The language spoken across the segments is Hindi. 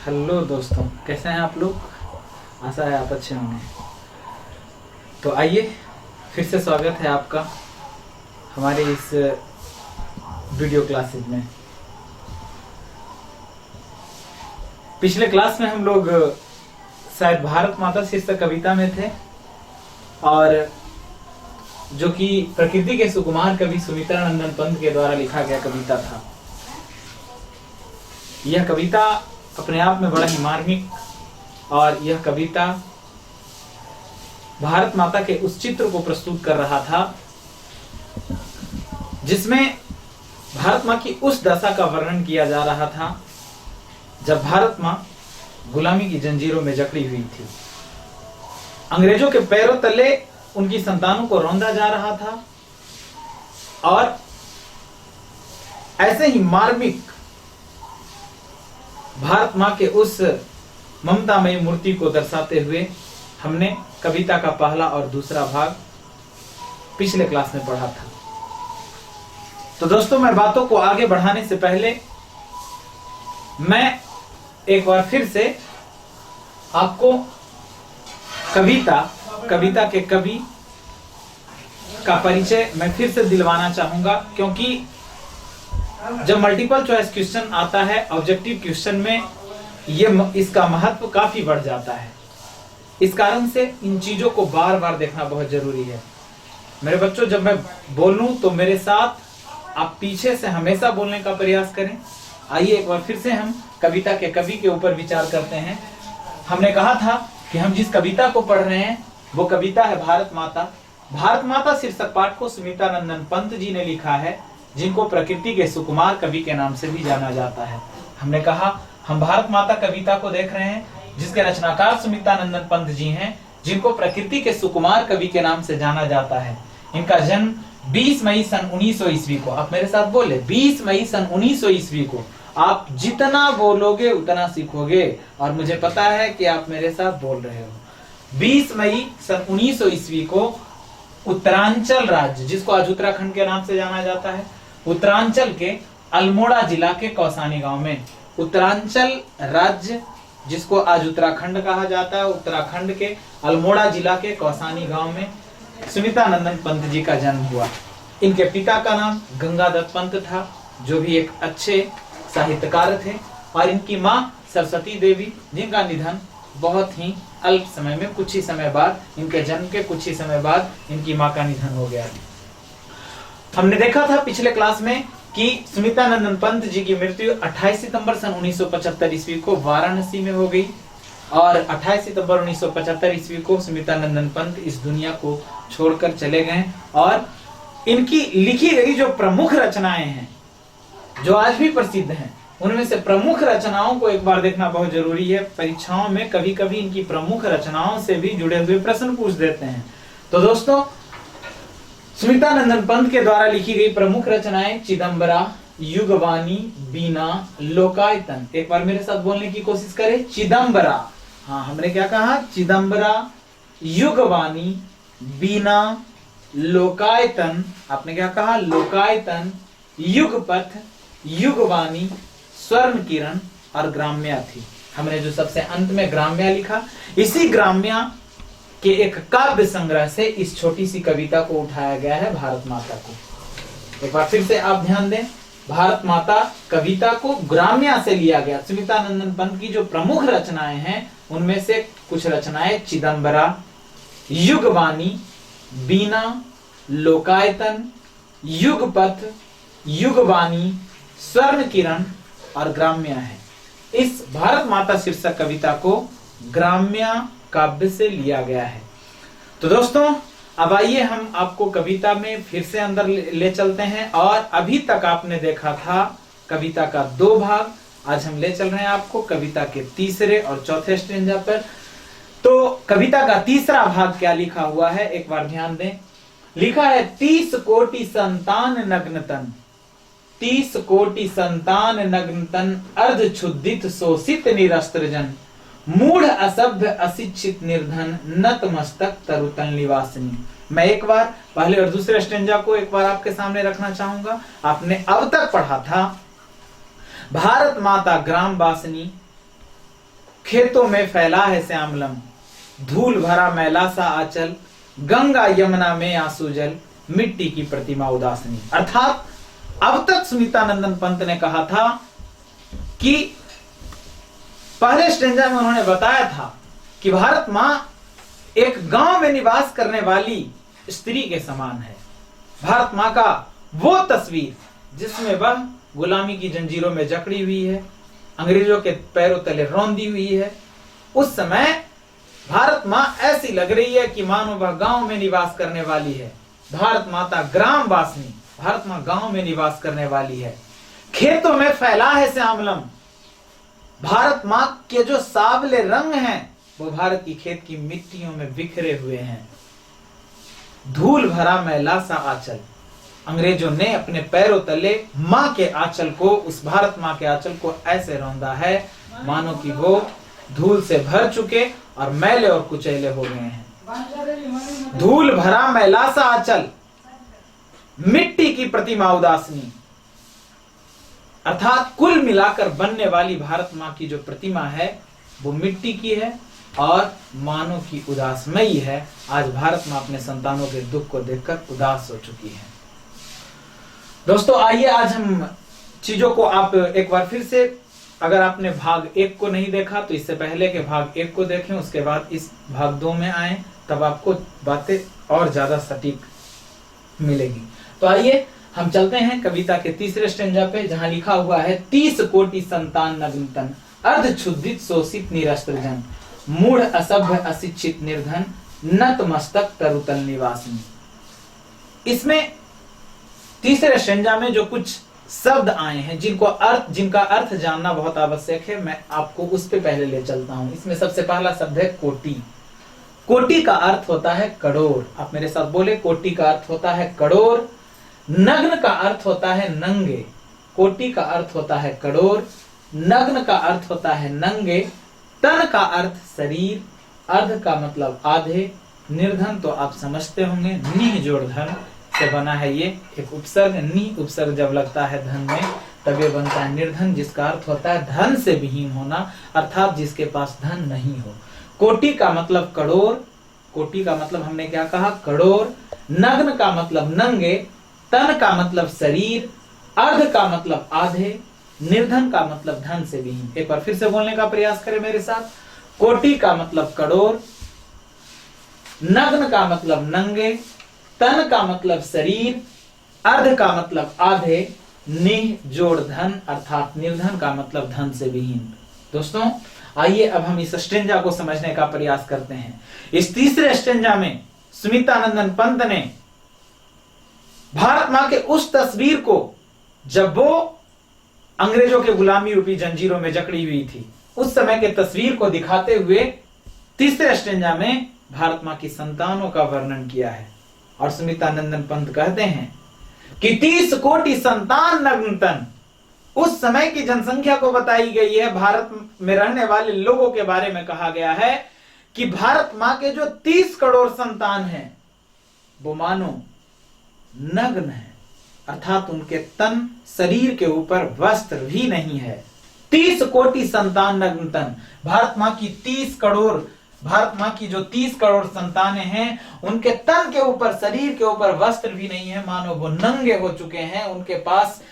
हेलो दोस्तों, कैसे हैं आप लोग। आशा है आप अच्छे होंगे। तो आइए, फिर से स्वागत है आपका हमारे इस वीडियो क्लासेज में। पिछले क्लास में हम लोग शायद भारत माता शीर्षक कविता में थे, और जो कि प्रकृति के सुकुमार कवि सुमित्रानंदन पंत के द्वारा लिखा गया कविता था। यह कविता अपने आप में बड़ा ही मार्मिक, और यह कविता भारत माता के उस चित्र को प्रस्तुत कर रहा था जिसमें भारत माँ की उस दशा का वर्णन किया जा रहा था जब भारत माँ गुलामी की जंजीरों में जकड़ी हुई थी। अंग्रेजों के पैरों तले उनकी संतानों को रौंदा जा रहा था, और ऐसे ही मार्मिक भारत माँ के उस ममतामयी मूर्ति को दर्शाते हुए हमने कविता का पहला और दूसरा भाग पिछले क्लास में पढ़ा था। तो दोस्तों, मैं बातों को आगे बढ़ाने से पहले मैं एक बार फिर से आपको कविता के कवि का परिचय मैं फिर से दिलवाना चाहूंगा, क्योंकि जब मल्टीपल चॉइस क्वेश्चन आता है ऑब्जेक्टिव क्वेश्चन में इसका महत्व काफी बढ़ जाता है। इस कारण से इन चीजों को बार बार देखना बहुत जरूरी है। मेरे बच्चों, जब मैं बोलूं तो मेरे साथ आप पीछे से हमेशा बोलने का प्रयास करें। आइए एक बार फिर से हम कविता के कवि के ऊपर विचार करते हैं। हमने कहा था कि हम जिस कविता को पढ़ रहे हैं वो कविता है भारत माता। भारत माता शीर्षक पाठ को सुमित्रानंदन पंत जी ने लिखा है, जिनको प्रकृति के सुकुमार कवि के नाम से भी जाना जाता है। हमने कहा हम भारत माता कविता को देख रहे हैं जिसके रचनाकार सुमित्रानंदन पंत जी हैं, जिनको प्रकृति के सुकुमार कवि के नाम से जाना जाता है। इनका जन्म 20 मई सन 1900 ईस्वी को, आप मेरे साथ बोले 20 मई सन 1900 ईस्वी को। आप जितना बोलोगे उतना सीखोगे, और मुझे पता है कि आप मेरे साथ बोल रहे हो। 20 मई सन 1900 ईस्वी को उत्तरांचल राज्य, जिसको आज उत्तराखंड के नाम से जाना जाता है, उत्तरांचल के अल्मोड़ा जिला के कौसानी गांव में, उत्तरांचल राज्य जिसको आज उत्तराखंड कहा जाता है, उत्तराखंड के अल्मोड़ा जिला के कौसानी गांव में सुमित्रानंदन पंत जी का जन्म हुआ। इनके पिता का नाम गंगादत्त पंत था, जो भी एक अच्छे साहित्यकार थे, और इनकी माँ सरस्वती देवी, जिनका निधन बहुत ही अल्प समय में, कुछ ही समय बाद, इनके जन्म के कुछ ही समय बाद इनकी माँ का निधन हो गया। हमने देखा था पिछले क्लास में कि सुमित्रानंदन पंत जी की मृत्यु 28 सितंबर सन 1975 ईस्वी को वाराणसी में हो गई, और 28 सितंबर 1975 ईस्वी को सुमित्रानंदन पंत इस दुनिया को छोड़कर चले गए। और इनकी लिखी गई जो प्रमुख रचनाएं हैं, जो आज भी प्रसिद्ध हैं, उनमें से प्रमुख रचनाओं को एक बार देखना बहुत जरूरी है। परीक्षाओं में कभी कभी इनकी प्रमुख रचनाओं से भी जुड़े हुए प्रश्न पूछ देते हैं। तो दोस्तों, सुमित्रानंदन पंत के द्वारा लिखी गई प्रमुख रचनाएं चिदंबरा, युगवाणी, बीना, लोकायतन। एक बार मेरे साथ बोलने की कोशिश करें, चिदंबरा। हाँ, हमने क्या कहा? चिदंबरा, युगवाणी, बीना, लोकायतन। आपने क्या कहा? लोकायतन, युगपथ, युगवाणी, स्वर्ण किरण और ग्राम्या थी। हमने जो सबसे अंत में ग्राम्या लिखा, इसी ग्राम्या के एक काव्य संग्रह से इस छोटी सी कविता को उठाया गया है, भारत माता को। एक बार फिर से आप ध्यान दें, भारत माता कविता को ग्राम्या से लिया गया। सुमित्रानंदन पंत की जो प्रमुख रचनाएं हैं उनमें से कुछ रचनाएं चिदंबरा, युगवाणी, बीना, लोकायतन, युगपथ, युगवाणी, स्वर्ण किरण और ग्राम्या है। इस भारत माता शीर्षक कविता को ग्राम्या काव्य से लिया गया है। तो दोस्तों, अब आइए हम आपको कविता में फिर से अंदर ले चलते हैं। और अभी तक आपने देखा था कविता का 2 भाग, आज हम ले चल रहे हैं आपको कविता के तीसरे और चौथे स्टेंजा पर। तो कविता का तीसरा भाग क्या लिखा हुआ है, एक बार ध्यान दें। लिखा है 30 कोटि संतान नग्न तन, 30 कोटि संतान नग्न तन, अर्ध क्षुधित शोषित निरस्त्र जन, मूढ़ असभ्य अशिक्षित निर्धन, नतमस्तक तरुतल निवासिनी। मैं एक बार पहले और दूसरे स्टेंजा को एक बार आपके सामने रखना चाहूंगा। आपने अब तक पढ़ा था भारत माता ग्राम वासिनी, खेतों में फैला है श्यामलम, धूल भरा मैला सा आंचल, गंगा यमुना में आंसू जल, मिट्टी की प्रतिमा उदासनी। अर्थात अब तक सुनीतानंदन पंत ने कहा था कि पहले स्टेंजा में उन्होंने बताया था कि भारत मां एक गांव में निवास करने वाली स्त्री के समान है। भारत मां का वो तस्वीर जिसमें वह गुलामी की जंजीरों में जकड़ी हुई है, अंग्रेजों के पैरों तले रौंदी हुई है, उस समय भारत मां ऐसी लग रही है कि मानो वह गांव में निवास करने वाली है। भारत माता ग्राम वासनी, भारत मां गांव में निवास करने वाली है। खेतों में फैला है श्यामलम, भारत मां के जो सावले रंग हैं वो भारत की खेत की मिट्टियों में बिखरे हुए हैं। धूल भरा मैला सा आंचल, अंग्रेजों ने अपने पैरों तले मां के आंचल को, उस भारत मां के आंचल को ऐसे रौंदा है मानो कि वो धूल से भर चुके और मैले और कुचैले हो गए हैं। धूल भरा मैला सा आंचल, मिट्टी की प्रतिमा उदासनी। अर्थात कुल मिलाकर बनने वाली भारत मां की जो प्रतिमा है वो मिट्टी की है और मानो की उदासमयी है। आज भारत मां अपने संतानों के दुख को देखकर उदास हो चुकी है। दोस्तों आइए आज हम चीजों को आप एक बार फिर से, अगर आपने भाग 1 को नहीं देखा तो इससे पहले के भाग 1 को देखें, उसके बाद इस भाग 2 में आए, तब आपको बातें और ज्यादा सटीक मिलेगी। तो आइए हम चलते हैं कविता के तीसरे स्टेंजा पे, जहां लिखा हुआ है 30 कोटि संतान नग्न तन, अर्ध क्षुधित शोषित निरस्त्र जन, मूढ़ असभ्य अशिक्षित निर्धन, नत मस्तक तरुतल निवासिनी। इसमें तीसरे स्टेंजा में जो कुछ शब्द आए हैं जिनका अर्थ जानना बहुत आवश्यक है, मैं आपको उस पे पहले ले चलता हूं। इसमें सबसे पहला शब्द है कोटि। कोटि का अर्थ होता है करोड़। आप मेरे साथ बोले, कोटि का अर्थ होता है करोड़। नग्न का अर्थ होता है नंगे। कोटि का अर्थ होता है करोड़, नग्न का अर्थ होता है नंगे, तन का अर्थ शरीर, अर्ध का मतलब आधे, निर्धन तो आप समझते होंगे, निह जोड़ धन से बना है ये एक उपसर्ग। नी उपसर्ग जब लगता है धन में तब ये बनता है निर्धन, जिसका अर्थ होता है धन से विहीन होना, अर्थात जिसके पास धन नहीं हो। कोटि का मतलब करोड़, कोटि का मतलब हमने क्या कहा, करोड़। नग्न का मतलब नंगे, तन का मतलब शरीर, अर्ध का मतलब आधे, निर्धन का मतलब धन से विहीन। एक बार फिर से बोलने का प्रयास करें मेरे साथ। कोटि का मतलब करोड़, नग्न का मतलब नंगे, तन का मतलब शरीर, अर्ध का मतलब आधे, निह जोड़ धन अर्थात निर्धन का मतलब धन से विहीन। दोस्तों आइए अब हम इस स्टेंजा को समझने का प्रयास करते हैं। इस तीसरे स्टेंजा में सुनीतानंदन पंत ने भारत मां के उस तस्वीर को, जब वो अंग्रेजों के गुलामी रूपी जंजीरों में जकड़ी हुई थी, उस समय के तस्वीर को दिखाते हुए तीसरे स्टेंजा में भारत मां की संतानों का वर्णन किया है। और सुनीतानंदन पंत कहते हैं कि 30 कोटि संतान नग्न तन, उस समय की जनसंख्या को बताई गई है। भारत में रहने वाले लोगों के बारे में कहा गया है कि भारत मां के जो 30 करोड़ संतान हैं वो मानो नग्न है, अर्थात उनके तन शरीर के ऊपर वस्त्र भी नहीं है। 30 कोटि संतान नग्न तन, भारत मां की 30 करोड़, भारत मां की जो 30 करोड़ संतानें हैं उनके तन के ऊपर, शरीर के ऊपर वस्त्र भी नहीं है, मानो वो नंगे हो चुके हैं। उनके पास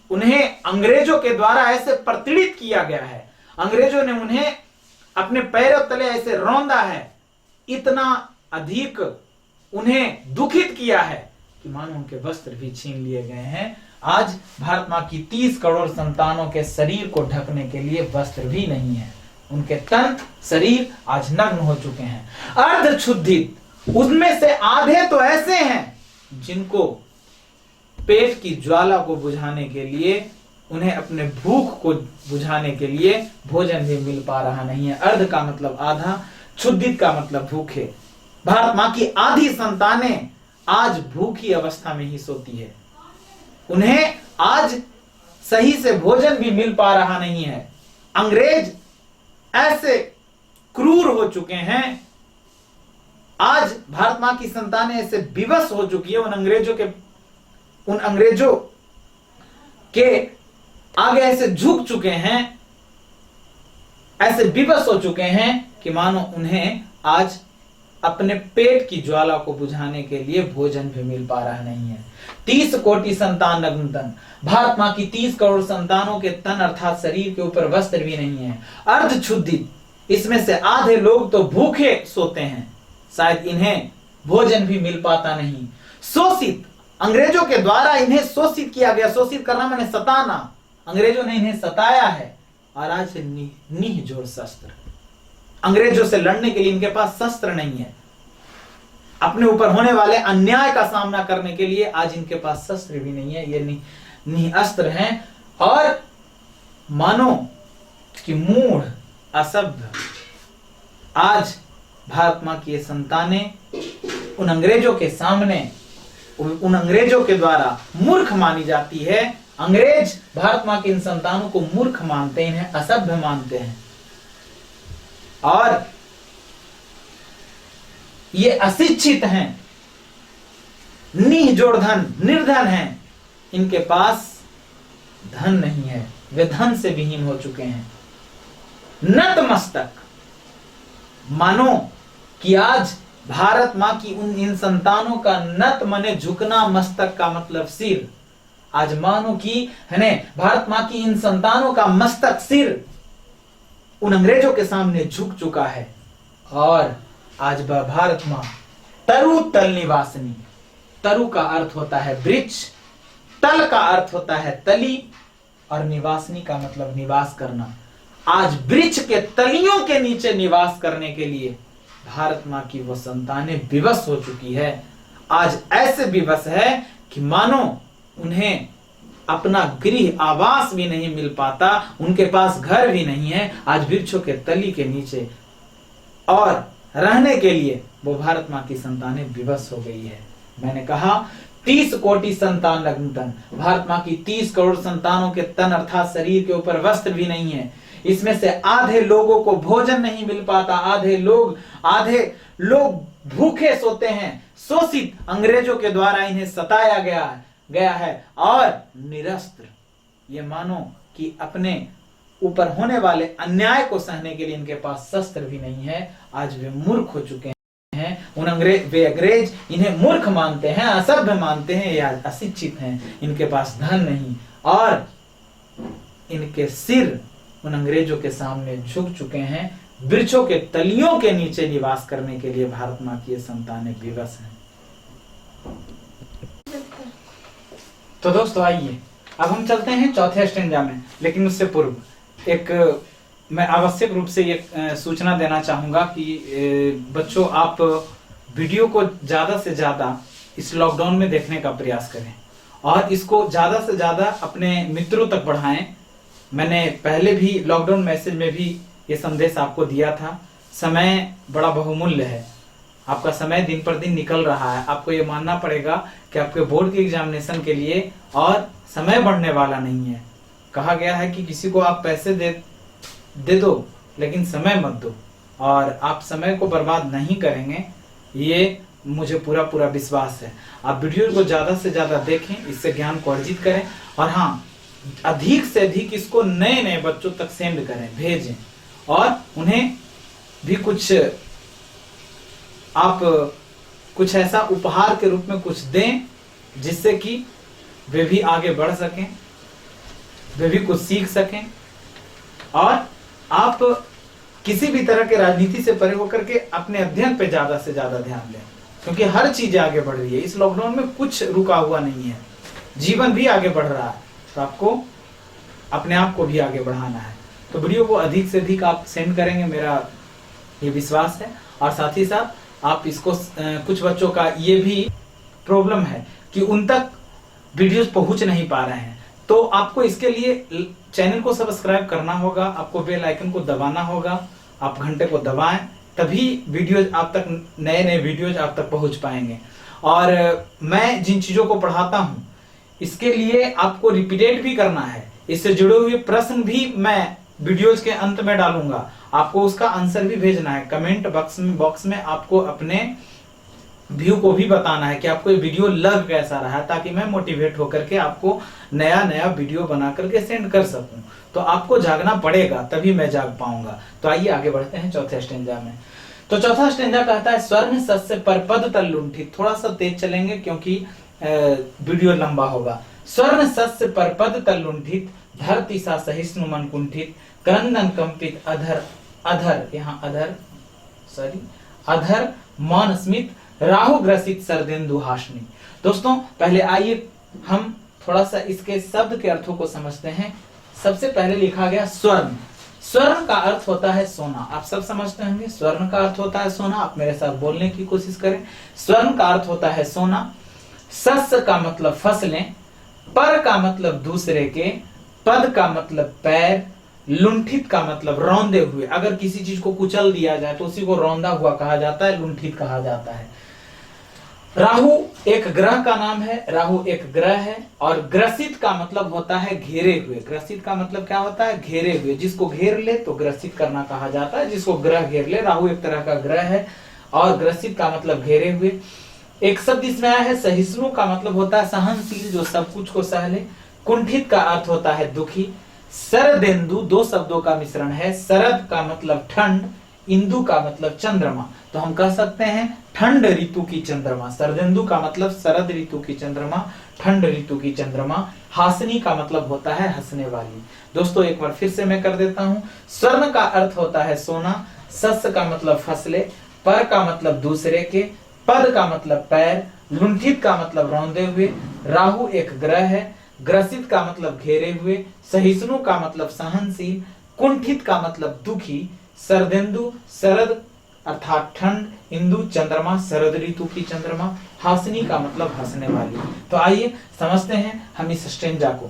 उन्हें अंग्रेजों के द्वारा ऐसे प्रतिष्ठित किया गया है, अंग्रेजों ने उन्हें अपने पैरों तले ऐसे रौंदा है, इतना अधिक उन्हें दुखित किया है कि मानो उनके वस्त्र भी छीन लिए गए हैं। आज भारत मां की 30 करोड़ संतानों के शरीर को ढकने के लिए वस्त्र भी नहीं है, उनके तन शरीर आज नग्न हो चुके हैं। अर्ध क्षुधित, उनमें से आधे तो ऐसे हैं जिनको पेट की ज्वाला को बुझाने के लिए, उन्हें अपने भूख को बुझाने के लिए भोजन भी मिल पा रहा नहीं है। अर्ध का मतलब आधा, क्षुधित का मतलब भूखे। भारत मां की आधी संतानें आज भूखी अवस्था में ही सोती है, उन्हें आज सही से भोजन भी मिल पा रहा नहीं है। अंग्रेज ऐसे क्रूर हो चुके हैं, आज भारत मां की संतानें ऐसे विवश हो चुकी है, उन अंग्रेजों के आगे ऐसे झुक चुके हैं ऐसे विवश हो चुके हैं कि मानो उन्हें आज अपने पेट की ज्वाला को बुझाने के लिए भोजन भी मिल पा रहा नहीं है। 30 कोटि संतान नग्न तन, भारत माँ की 30 करोड़ संतानों के तन अर्थात शरीर के ऊपर वस्त्र भी नहीं है। अर्ध क्षुधित, इसमें से आधे लोग तो भूखे सोते हैं, शायद इन्हें भोजन भी मिल पाता नहीं। शोषित, अंग्रेजों के द्वारा इन्हें शोषित किया गया। शोषित करना माने सताना, अंग्रेजों ने इन्हें सताया है और आज से निःजोड़ शस्त्र, अंग्रेजों से लड़ने के लिए इनके पास शस्त्र नहीं है। अपने ऊपर होने वाले अन्याय का सामना करने के लिए आज इनके पास शस्त्र भी नहीं है, ये निःअस्त्र हैं। और मानो कि मूढ़ असभ्य आज भारत मां की ये संतानें उन अंग्रेजों के सामने, उन अंग्रेजों के द्वारा मूर्ख मानी जाती है। अंग्रेज भारत मां की इन संतानों को मूर्ख मानते हैं, इन्हें असभ्य मानते हैं और ये अशिक्षित हैं, निःजोड़ धन, निर्धन हैं, इनके पास धन नहीं है, वे धन से विहीन हो चुके हैं। नतमस्तक, मानो कि आज भारत मां की इन संतानों का नत मने झुकना, मस्तक का मतलब सिर। आज मानो कि है भारत मां की इन संतानों का मस्तक, सिर उन अंग्रेजों के सामने झुक चुका है। और आज भारत मां तरु तल निवासिनी, तरु का अर्थ होता है वृक्ष, तल का अर्थ होता है तली और निवासिनी का मतलब निवास करना। आज वृक्ष के तलियों के नीचे निवास करने के लिए भारत मां की वो संतानें विवश हो चुकी है। आज ऐसे विवश है कि मानो उन्हें अपना गृह आवास भी नहीं मिल पाता, उनके पास घर भी नहीं है। आज वृक्षों के तली के नीचे और रहने के लिए वो भारत मां की संतानें विवश हो गई है। मैंने कहा 30 कोटि संतान नग्न तन, भारत मां की 30 करोड़ संतानों के तन अर्थात शरीर के ऊपर वस्त्र भी नहीं है। इसमें से आधे लोगों को भोजन नहीं मिल पाता, आधे लोग भूखे सोते हैं। शोषित, अंग्रेजों के द्वारा इन्हें सताया गया है और निरस्त्र, ये मानो कि अपने ऊपर होने वाले अन्याय को सहने के लिए इनके पास शस्त्र भी नहीं है। आज वे मूर्ख हो चुके हैं। वे अंग्रेज इन्हें मूर्ख मानते हैं, असभ्य मानते हैं, या अशिक्षित हैं, इनके पास धन नहीं और इनके सिर उन अंग्रेजों के सामने झुक चुके हैं। वृक्षों के तलियों के नीचे निवास करने के लिए भारत मां की संतानें विवश हैं। तो दोस्तों आइए अब हम चलते हैं चौथे स्टैंजा में, लेकिन उससे पूर्व मैं आवश्यक रूप से ये सूचना देना चाहूंगा कि बच्चों आप वीडियो को ज्यादा से ज्यादा इस लॉकडाउन में देखने का प्रयास करें और इसको ज्यादा से ज्यादा अपने मित्रों तक बढ़ाएं। मैंने पहले भी लॉकडाउन मैसेज में भी ये संदेश आपको दिया था। समय बड़ा बहुमूल्य है, आपका समय दिन पर दिन निकल रहा है। आपको ये मानना पड़ेगा कि आपके बोर्ड के एग्जामिनेशन के लिए और समय बढ़ने वाला नहीं है। कहा गया है कि किसी को आप पैसे दे दो लेकिन समय मत दो, और आप समय को बर्बाद नहीं करेंगे, ये मुझे पूरा विश्वास है। आप वीडियो को ज्यादा से ज्यादा देखें, इससे ज्ञान को अर्जित करें और हाँ, अधिक से अधिक इसको नए बच्चों तक सेंड करें, भेजें और उन्हें भी कुछ ऐसा उपहार के रूप में कुछ दें जिससे कि वे भी आगे बढ़ सकें, वे भी कुछ सीख सकें। और आप किसी भी तरह के राजनीति से परे होकर के अपने अध्ययन पे ज्यादा से ज्यादा ध्यान दें, क्योंकि हर चीज आगे बढ़ रही है। इस लॉकडाउन में कुछ रुका हुआ नहीं है, जीवन भी आगे बढ़ रहा है, तो आपको अपने आप को भी आगे बढ़ाना है। तो वीडियो को अधिक से अधिक आप सेंड करेंगे, मेरा ये विश्वास है। और साथ ही साथ आप इसको कुछ बच्चों का ये भी प्रॉब्लम है कि उन तक वीडियोस पहुंच नहीं पा रहे हैं, तो आपको इसके लिए चैनल को सब्सक्राइब करना होगा, आपको बेल आइकन को दबाना होगा, आप घंटे को दबाएं, तभी वीडियोज आप तक, नए वीडियोज आप तक पहुंच पाएंगे। और मैं जिन चीजों को पढ़ाता हूं इसके लिए आपको रिपीटेट भी करना है, इससे जुड़े हुए प्रश्न भी मैं वीडियोज के अंत में डालूंगा, आपको उसका आंसर भी भेजना है। कमेंट बॉक्स में आपको अपने व्यू को भी बताना है कि आपको ये वीडियो लग कैसा रहा, ताकि मैं मोटिवेट होकर के आपको नया नया वीडियो बना करके सेंड कर सकूं। तो आपको जागना पड़ेगा, तभी मैं जाग पाऊंगा। तो आइए आगे बढ़ते हैं चौथे स्टेंजा में। तो चौथा स्टेंजा कहता है स्वर्ण सस्य परपद तल लुंठित। थोड़ा सा तेज चलेंगे क्योंकि वीडियो लंबा होगा। स्वर्ण सस्य परपद तल लुंठित, धरती सा सहिष्णु मन कुंठित, क्रंदन कंपित अधर अधर, यहाँ अधर सॉरी अधर मौन स्मित, राहु ग्रसित सरदेन्दु हाशनी। दोस्तों पहले आइए हम थोड़ा सा इसके शब्द के अर्थों को समझते हैं। सबसे पहले लिखा गया स्वर्ण। स्वर्ण का अर्थ होता है सोना, आप सब समझते होंगे। स्वर्ण का अर्थ होता है सोना, आप मेरे साथ बोलने की कोशिश करें। स्वर्ण का अर्थ होता है सोना। सस्य का मतलब फसलें, पर का मतलब दूसरे के, पद का मतलब पैर, लुंठित का मतलब रौंदे हुए। अगर किसी चीज को कुचल दिया जाए तो उसी को रौंदा हुआ कहा जाता है, लुंठित कहा जाता है। राहु एक ग्रह का नाम है, राहु एक ग्रह है। और ग्रसित का मतलब होता है घेरे हुए। ग्रसित का मतलब क्या होता है? घेरे हुए। जिसको घेर ले तो ग्रसित करना कहा जाता है, जिसको ग्रह घेर ले। राहु एक तरह का ग्रह है और ग्रसित का मतलब घेरे हुए। एक शब्द इसमें आया है सहिष्णु का मतलब होता है सहनशील, जो सब कुछ को सह ले। कुंठित का अर्थ होता है दुखी। शरदेन्दु दो शब्दों का मिश्रण है। शरद का मतलब ठंड, इंदु का मतलब चंद्रमा। तो हम कह सकते हैं ठंड ऋतु की चंद्रमा। शरदेन्दु का मतलब शरद ऋतु की चंद्रमा, ठंड ऋतु की चंद्रमा। हासनी का मतलब होता है हंसने वाली। दोस्तों एक बार फिर से मैं कर देता हूं। स्वर्ण का अर्थ होता है सोना, सस्य का मतलब फसले, पर का मतलब दूसरे के, पद का मतलब पैर, लुंठित का मतलब रौंदे हुए। राहु एक ग्रह है। ग्रसित का मतलब घेरे हुए। सहिष्णु का मतलब सहनशील। कुंठित का मतलब दुखी। शरदेन्दु शरद अर्थात ठंड, इंदु चंद्रमा शरद ऋतु की चंद्रमा, हासनी का मतलब हंसने वाली। तो आइए समझते हैं हम इस स्टेंजा को।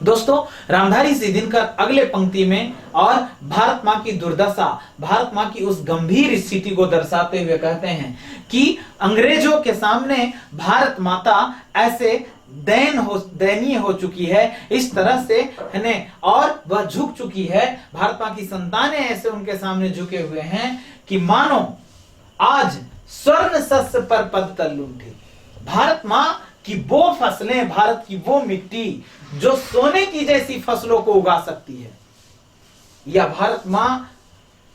दोस्तों रामधारी सिंह दिनकर अगले पंक्ति में और भारत माँ की दुर्दशा, भारत माँ की उस गंभीर स्थिति को दर्शाते हुए कहते हैं कि अंग्रेजों के सामने भारत माता ऐसे दयनीय हो चुकी है, इस तरह से है और वह झुक चुकी है। भारत माँ की संतानें ऐसे उनके सामने झुके हुए हैं कि मानो आज स्वर्ण सस्य पर पद तल लुंठित। भारत माँ की वो फसलें, भारत की वो मिट्टी जो सोने की जैसी फसलों को उगा सकती है, या भारत माँ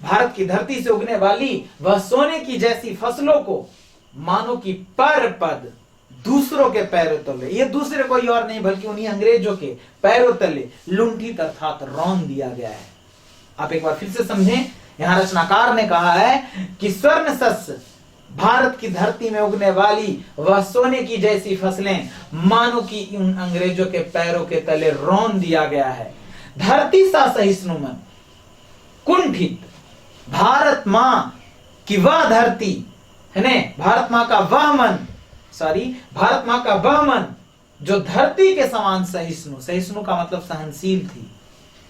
भारत की धरती से उगने वाली वह सोने की जैसी फसलों को मानो कि पर पद दूसरों के पैरों तले, ये दूसरे कोई और नहीं बल्कि उन्हीं अंग्रेजों के पैरों तले लुंठित अर्थात रौंद दिया गया है। आप एक बार फिर से समझें, यहां रचनाकार ने कहा है कि स्वर्ण सस्य भारत की धरती में उगने वाली वह सोने की जैसी फसलें मानो कि उन अंग्रेजों के पैरों के तले रौंद दिया गया है। धरती सा सहिष्णु मन कुंठित, भारत मां की वह धरती है ने, भारत मां का वह मन, भारत मां का वह मन जो धरती के समान सहिष्णु, सहिष्णु का मतलब सहनशील थी।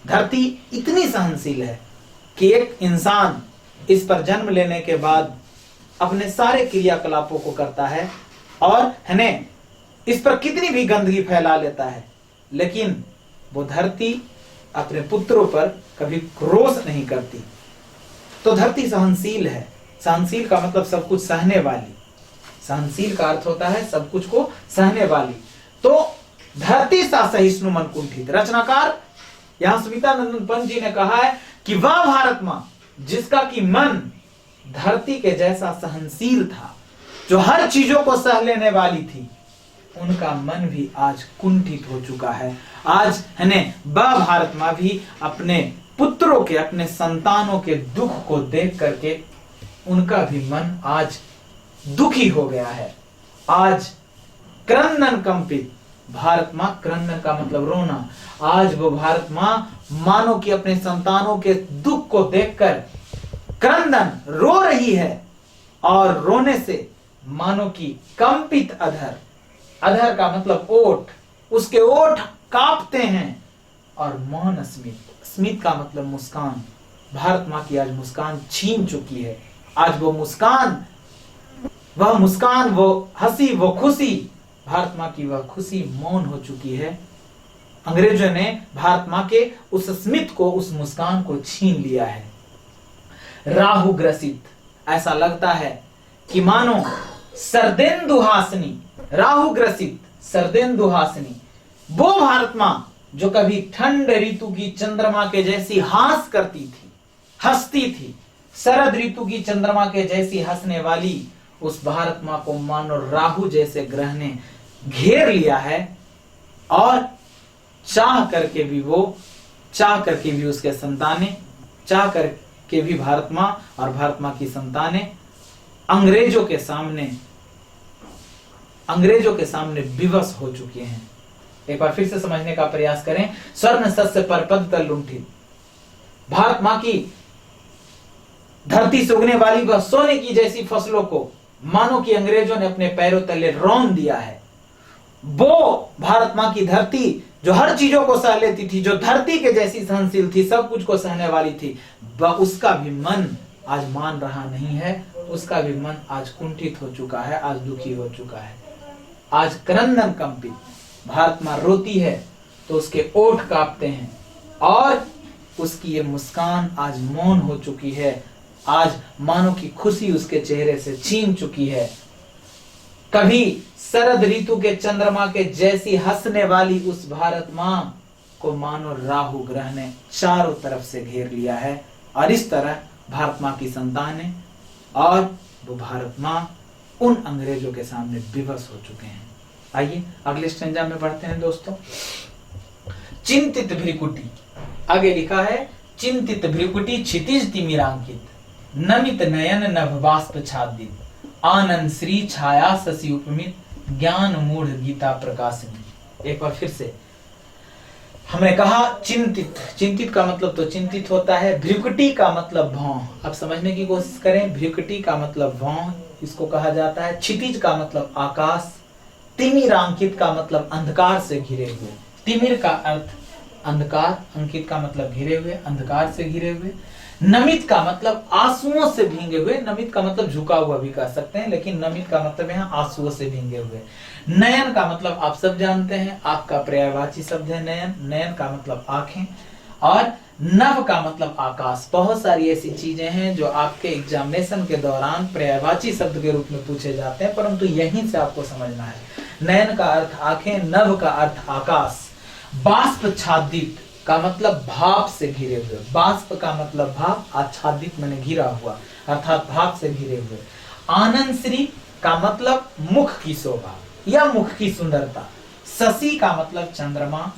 धरती इतनी सहनशील है कि एक इंसान इस पर जन्म लेने के बाद अपने सारे क्रियाकलापों को करता है और है ने इस पर कितनी भी गंदगी फैला लेता है, लेकिन वो धरती अपने पुत्रों पर कभी क्रोध नहीं करती। तो धरती सहनशील है। सहनशील का मतलब सब कुछ सहने वाली। सहनशील का अर्थ होता है सब कुछ को सहने वाली। तो धरती सा सहिष्णु मन कुंठित। रचनाकार यहां सुमित्रानंदन पंत जी ने कहा है कि वह भारत मां जिसका कि मन धरती के जैसा सहनशील था, जो हर चीजों को सह लेने वाली थी, उनका मन भी आज कुंठित हो चुका है। आज है ने वह भारत मां भी अपने पुत्रों के, अपने संतानों के दुख को देख करके उनका भी मन आज दुखी हो गया है। आज क्रंदन कंपित, भारत मां क्रंदन का मतलब रोना, आज वो भारत मां मानो कि अपने संतानों के दुख को देखकर क्रंदन रो रही है और रोने से मानो कि कंपित अधर, अधर का मतलब ओठ, उसके ओठ कांपते हैं। और मौन स्मित, स्मित का मतलब मुस्कान, भारत मां की आज मुस्कान छीन चुकी है। आज वो मुस्कान, वो हंसी, वो खुशी, भारत मां की वह खुशी मौन हो चुकी है। अंग्रेजों ने भारत मां के उस स्मित को, उस मुस्कान को छीन लिया है। राहु ग्रसित, ऐसा लगता है कि मानो सर्देन्दुहासिनी, राहु ग्रसित सर्देन्दुहासिनी, वो भारत मां जो कभी ठंड ऋतु की चंद्रमा के जैसी हास करती थी, हंसती थी, शरद ऋतु की चंद्रमा के जैसी हंसने वाली उस भारत मां को मानो राहु जैसे ग्रह ने घेर लिया है। और चाह करके भी उसके संतानें, चाह करके भी भारत मां और भारत मां की संतानें अंग्रेजों के सामने विवश हो चुके हैं। एक बार फिर से समझने का प्रयास करें। स्वर्ण सस्य पर पद तल लुंठित, भारत मां की धरती से उगने वाली वह सोने की जैसी फसलों को मानो कि अंग्रेजों ने अपने पैरों तले रौंद दिया है। वो भारत मां की धरती जो हर चीजों को सह लेती थी, जो धरती के जैसी सहनशील थी, सब कुछ को सहने वाली थी, उसका भी मन आज मान रहा नहीं है। उसका भी मन आज कुंठित हो चुका है, आज दुखी हो चुका है, आज क्रंदन कंपित। भारत मां रोती है तो उसके ओठ कांपते हैं और उसकी ये मुस्कान आज मौन हो चुकी है। आज मानो की खुशी उसके चेहरे से छीन चुकी है। कभी शरद ऋतु के चंद्रमा के जैसी हंसने वाली उस भारत मां को मानो राहु ग्रह ने चारों तरफ से घेर लिया है। और इस तरह भारत मां की संतानें और वो भारत मां उन अंग्रेजों के सामने विवश हो चुके हैं। आइए अगले स्टेंजा में बढ़ते हैं दोस्तों। चिंतित भ्रिकुटी, आगे लिखा है चिंतित भ्रिकुटी क्षितिज तिमिरांकित, नमित नयन नभ बाष्प छादित, आनंद श्री छाया शशि उपमित, ज्ञान मूढ़ गीता प्रकाशिनी। एक बार फिर से हमने कहा चिंतित, चिंतित का मतलब तो चिंतित होता है। भ्रिकुटी का मतलब भौं, अब समझने की कोशिश करें। भ्रिकुटी का मतलब भौं, इसको कहा जाता है। क्षितिज का मतलब आकाश, तिमिरांकित का मतलब अंधकार से घिरे हुए। तिमिर का अर्थ अंधकार, अंकित का मतलब घिरे हुए, अंधकार से घिरे हुए। नमित का मतलब आंसुओं से भींगे हुए, नमित का मतलब झुका हुआ भी कह सकते हैं, लेकिन नमित का मतलब यहाँ आंसुओं से भींगे हुए। नयन का मतलब आप सब जानते हैं, आपका पर्यायवाची शब्द है नयन। नयन का मतलब आंखें। और नभ का मतलब आकाश। बहुत सारी ऐसी चीजें हैं जो आपके एग्जामिनेशन के दौरान पर्यायवाची शब्द के रूप में पूछे जाते हैं, परंतु यहीं से आपको समझना है। नयन का अर्थ आंखें, नभ का अर्थ आकाश। बाष्प छादित का मतलब भाप से घिरे हुए। बाष्प का मतलब भाप, आच्छादित माने घिरा हुआ, अर्थात भाप से घिरे हुए। आनंद श्री का मतलब मुख की शोभा या मुख की सुंदरता। शशि का मतलब चंद्रमा।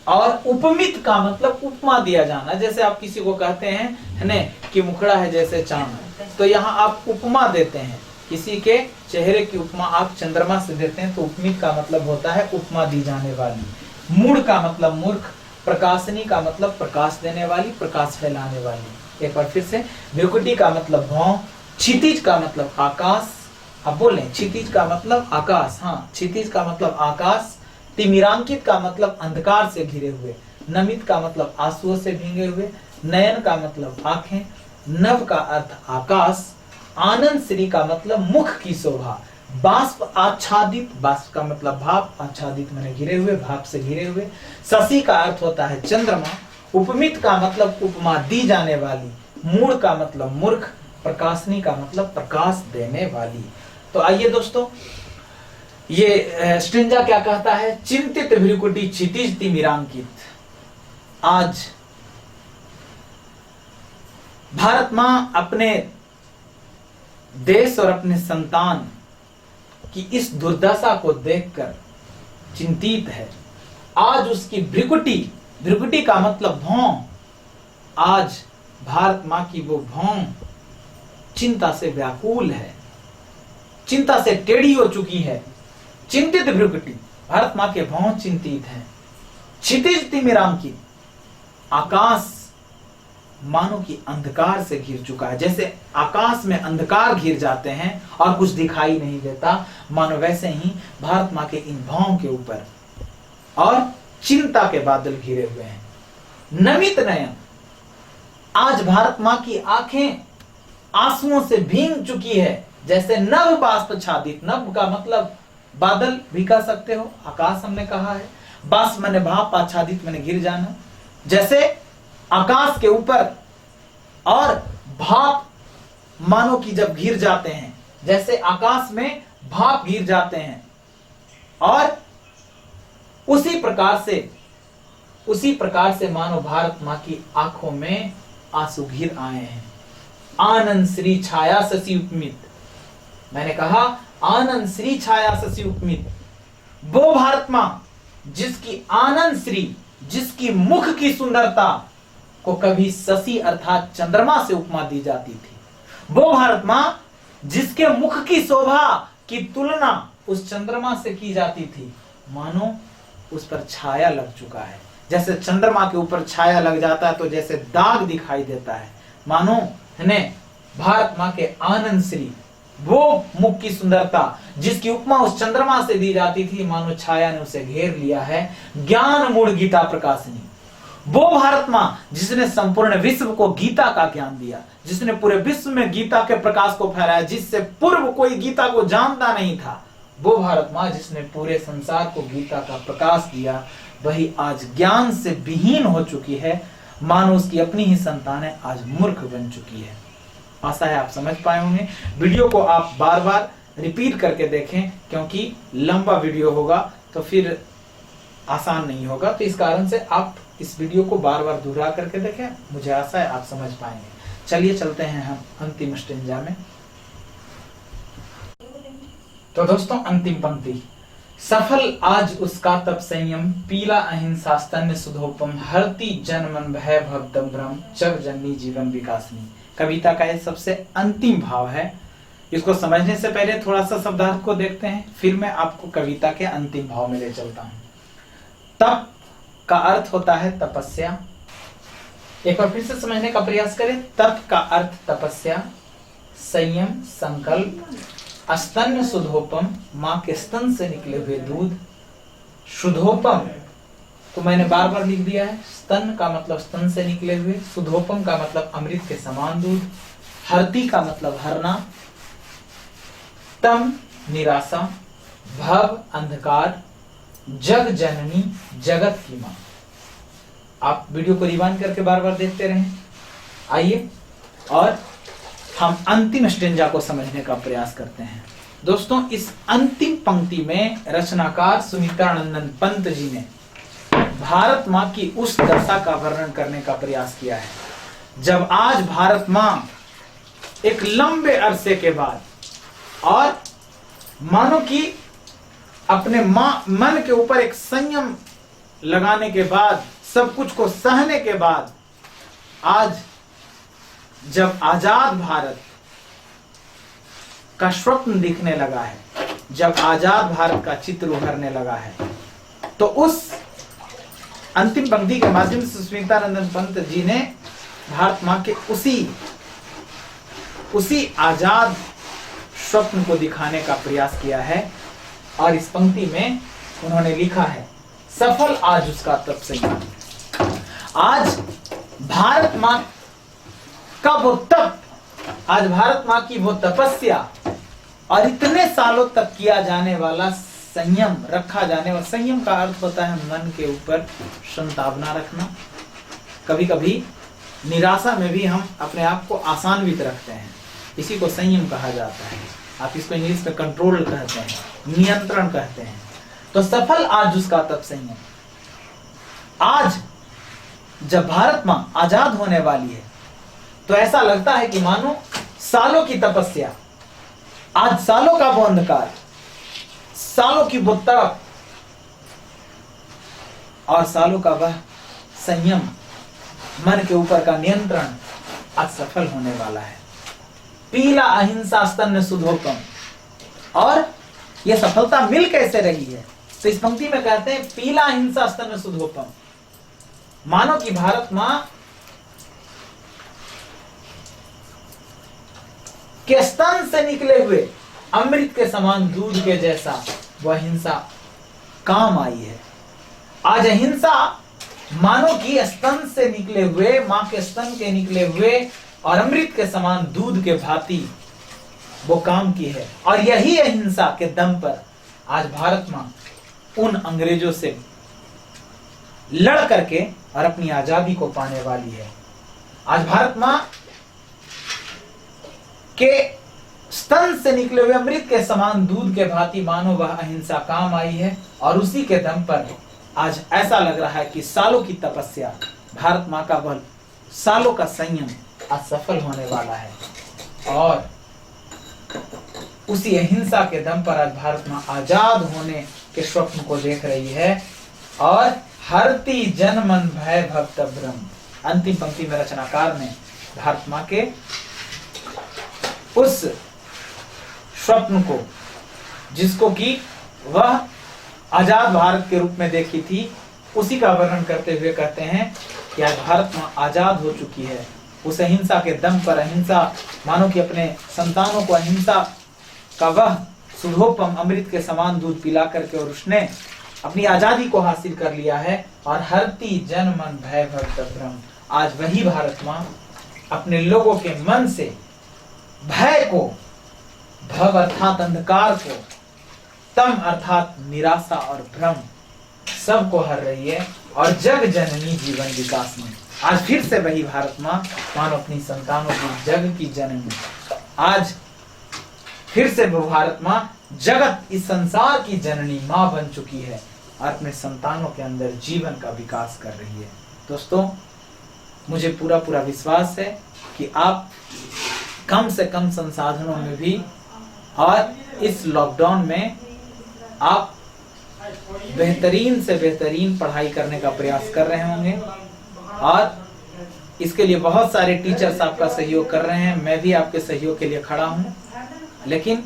और उपमित का मतलब उपमा दिया जाना। जैसे आप किसी को कहते हैं है ना कि मुखड़ा है जैसे चांद, तो यहाँ आप उपमा देते हैं, किसी के चेहरे की उपमा आप चंद्रमा से देते हैं, तो उपमित का मतलब होता है उपमा दी जाने वाली। मूढ़ का मतलब मूर्ख। प्रकाशनी का मतलब प्रकाश देने वाली, प्रकाश फैलाने वाली। एक बार फिर से, भ्रिकुटी का मतलब भौं। क्षितिज का मतलब आकाश। अब बोले क्षितिज का मतलब आकाश, हाँ क्षितिज का मतलब आकाश। तिमिरांकित का मतलब अंधकार से घिरे हुए। नमित का मतलब आंसुओं से भींगे हुए। नयन का मतलब आंखें। नभ का अर्थ आकाश। आनंद श्री का मतलब मुख की शोभा। बाष्प आच्छादित, बाष्प का मतलब भाप, आच्छादित माने घिरे हुए, भाप से घिरे हुए। शशि का अर्थ होता है चंद्रमा। उपमित का मतलब उपमा दी जाने वाली। मूढ़ का मतलब मूर्ख। प्रकाशनी का मतलब प्रकाश देने वाली। तो आइए दोस्तों, ये स्ट्रिंजा क्या कहता है? चिंतित भ्रिकुटी क्षितिज तिमिरांकित। आज भारत मां अपने देश और अपने संतान की इस दुर्दशा को देखकर चिंतित है। आज उसकी भ्रिकुटी, भ्रिकुटी का मतलब भौं, आज भारत मां की वो भौं चिंता से व्याकुल है, चिंता से टेढ़ी हो चुकी है। चिंतित भ्रिकुटी, भारत मां के भौं चिंतित है। क्षितिज तिमिरांकित, आकाश मानो कि अंधकार से घिर चुका है। जैसे आकाश में अंधकार घिर जाते हैं और कुछ दिखाई नहीं देता, मानो वैसे ही भारत मां के इन भौं के ऊपर और चिंता के बादल घिरे हुए हैं। नमित नयन, आज भारत मां की आंखें आंसुओं से भींग चुकी है। जैसे नभ बाष्प छादित, नभ का मतलब बादल भी कह सकते हो, आकाश हमने कहा है। बाष्प माने भाप, आच्छादित माने घिर जाना। जैसे आकाश के ऊपर और भाप मानो कि जब घिर जाते हैं, जैसे आकाश में भाप गिर जाते हैं और उसी प्रकार से मानो भारत मां की आंखों में आंसू घिर आए हैं। आनंद श्री छाया शशि उपमित, मैंने कहा आनंद श्री छाया शशि उपमित, वो भारत मां जिसकी आनंद श्री, जिसकी मुख की सुंदरता को कभी शशि अर्थात चंद्रमा से उपमा दी जाती थी, वो भारत मां जिसके मुख की शोभा की तुलना उस चंद्रमा से की जाती थी, मानो उस पर छाया लग चुका है। जैसे चंद्रमा के ऊपर छाया लग जाता है तो जैसे दाग दिखाई देता है, मानो ने भारत मां के आनंद श्री, वो मुख की सुंदरता जिसकी उपमा उस चंद्रमा से दी जाती थी, मानो छाया ने उसे घेर लिया है। ज्ञान मूढ़ गीता प्रकाशनी, वो भारत मां जिसने संपूर्ण विश्व को गीता का ज्ञान दिया, जिसने पूरे विश्व में गीता के प्रकाश को फैलाया, जिससे पूर्व कोई गीता को जानता नहीं था, वो भारत मां जिसने पूरे संसार को गीता का प्रकाश दिया, वही आज ज्ञान से विहीन हो चुकी है, मानो उसकी अपनी ही संतानें आज मूर्ख बन चुकी है। आशा है आप समझ पाए होंगे। वीडियो को आप बार बार रिपीट करके देखें, क्योंकि लंबा वीडियो होगा तो फिर आसान नहीं होगा, तो इस कारण से आप इस वीडियो को बार बार दोहरा करके देखें। मुझे आशा है आप समझ पाएंगे। चलिए चलते हैं हम अंतिम स्टेंजा में। तो दोस्तों अंतिम पंक्ति, सफल आज उसका तप संयम, पीला अहिंसा स्तन्य सुधोपम, हरती जन मन भय भव भ्रम, जग जननी जीवन विकासनी। कविता का ये सबसे अंतिम भाव है। इसको समझने से पहले थोड़ा सा शब्दार्थ को देखते हैं, फिर मैं आपको कविता के अंतिम भाव में ले चलता हूं। तप का अर्थ होता है तपस्या। एक बार फिर से समझने का प्रयास करें। तप का अर्थ तपस्या, संयम संकल्प, स्तन्य सुधोपम मां के स्तन से निकले हुए दूध, शुद्धोपम तो मैंने बार बार लिख दिया है, स्तन का मतलब स्तन से निकले हुए, सुधोपम का मतलब अमृत के समान दूध, हरती का मतलब हरना, तम निराशा, भव अंधकार, जग जननी जगत की मां। आप वीडियो को रिवाइंड करके बार बार देखते रहें। आइए और हम अंतिम स्टेंजा को समझने का प्रयास करते हैं। दोस्तों इस अंतिम पंक्ति में रचनाकार सुमित्रानंदन पंत जी ने भारत मां की उस दशा का वर्णन करने का प्रयास किया है जब आज भारत मां एक लंबे अरसे के बाद और मानो कि अपने मन के ऊपर एक संयम लगाने के बाद, सब कुछ को सहने के बाद, आज जब आजाद भारत का स्वप्न दिखने लगा है, जब आजाद भारत का चित्र उभरने लगा है, तो उस अंतिम पंक्ति के माध्यम से सुमित्रानंदन पंत जी ने भारत मां के उसी आजाद स्वप्न को दिखाने का प्रयास किया है। और इस पंक्ति में उन्होंने लिखा है, सफल आज उसका तप संयम। आज भारत मां का वो तप, आज भारत मां की वो तपस्या और इतने सालों तक किया जाने वाला संयम, रखा जाने वाला, संयम का अर्थ होता है मन के ऊपर संतावना रखना। कभी कभी निराशा में भी हम अपने आप को आसान्वित रखते हैं, इसी को संयम कहा जाता है। आप इसको इंग्लिश में कंट्रोल कहते हैं, नियंत्रण कहते हैं। तो सफल आज उसका तप संयम। आज जब भारत मां आजाद होने वाली है तो ऐसा लगता है कि मानो सालों की तपस्या, आज सालों का वो अंधकार, सालों की वो तड़प और सालों का वह संयम, मन के ऊपर का नियंत्रण आज सफल होने वाला है। पीला अहिंसा स्तन्य सुधोपम, और यह सफलता मिल कैसे रही है? तो इस पंक्ति में कहते हैं पीला अहिंसा स्तन्य सुधोपम, मानो कि भारत मां के स्तन से निकले हुए अमृत के समान दूध के जैसा वह अहिंसा काम आई है। आज अहिंसा मानो कि स्तन से निकले हुए, मां के स्तन के निकले हुए और अमृत के समान दूध के भांति वो काम की है। और यही अहिंसा के दम पर आज भारत मां उन अंग्रेजों से लड़ करके और अपनी आजादी को पाने वाली है। आज भारत मां के स्तन से निकले हुए अमृत के समान दूध के भांति मानो वह अहिंसा काम आई है, और उसी के दम पर आज ऐसा लग रहा है कि सालों की तपस्या, भारत माँ का बल, सालों का संयम असफल होने वाला है। और उसी अहिंसा के दम पर आज भारत माँ आजाद होने के स्वप्न को देख रही है। और हरती जन मन भय भक्त ब्रह्म, अंतिम पंक्ति में रचनाकार ने भारत माँ के उस स्वप्न को, जिसको कि वह आजाद भारत के रूप में देखी थी, उसी का वर्णन करते हुए कहते हैं कि आज भारत माँ आजाद हो चुकी है। उस अहिंसा के दम पर, अहिंसा मानो कि अपने संतानों को अहिंसा का वह सुधोपम अमृत के समान दूध पिला करके, और उसने अपनी आजादी को हासिल कर लिया है। और हरती जन मन भय भक्त ब्रह्म, आज वही भारत माँ अपने लोगों के मन से भय को, भव अर्थात अंधकार को, तम अर्थात निराशा और भ्रम, सबको हर रही है। और जग जननी जीवन विकास में आज फिर से वही भारत माँ मानो अपनी संतानों की जग की जननी, आज फिर से वो भारत माँ जगत, इस संसार की जननी माँ बन चुकी है और अपने संतानों के अंदर जीवन का विकास कर रही है। दोस्तों, मुझे पूरा पूरा विश्वास है कि आप कम से कम संसाधनों में भी और इस लॉकडाउन में आप बेहतरीन से बेहतरीन पढ़ाई करने का प्रयास कर रहे होंगे। और इसके लिए बहुत सारे टीचर्स आपका सहयोग कर रहे हैं, मैं भी आपके सहयोग के लिए खड़ा हूं। लेकिन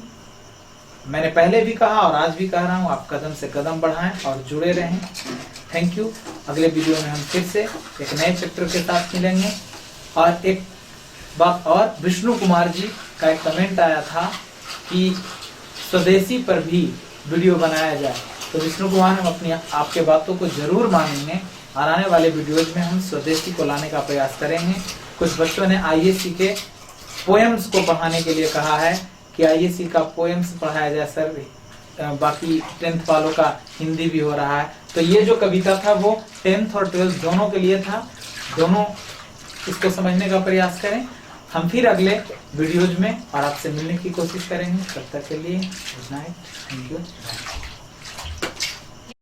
मैंने पहले भी कहा और आज भी कह रहा हूं, आप कदम से कदम बढ़ाएं और जुड़े रहें। Thank you. अगले वीडियो में हम फिर से एक नए चैप्टर के साथ मिलेंगे। और एक बात और, विष्णु कुमार जी का एक कमेंट आया था कि स्वदेशी पर भी वीडियो बनाया जाए, तो विष्णु कुमार, हम अपनी आपके बातों को जरूर मानेंगे और आने वाले वीडियोज में हम स्वदेशी को लाने का प्रयास करेंगे। कुछ बच्चों ने आईएससी के पोएम्स को पढ़ाने के लिए कहा है कि आईएससी का पोएम्स पढ़ाया जाए सर, बाकी 10th वालों का हिंदी भी हो रहा है। तो ये जो कविता था वो 10th और 12th दोनों के लिए था, दोनों इसको समझने का प्रयास करें। हम फिर अगले वीडियोज में और आपसे मिलने की कोशिश करेंगे। तब तक के लिए गुड नाइट, थैंक यू।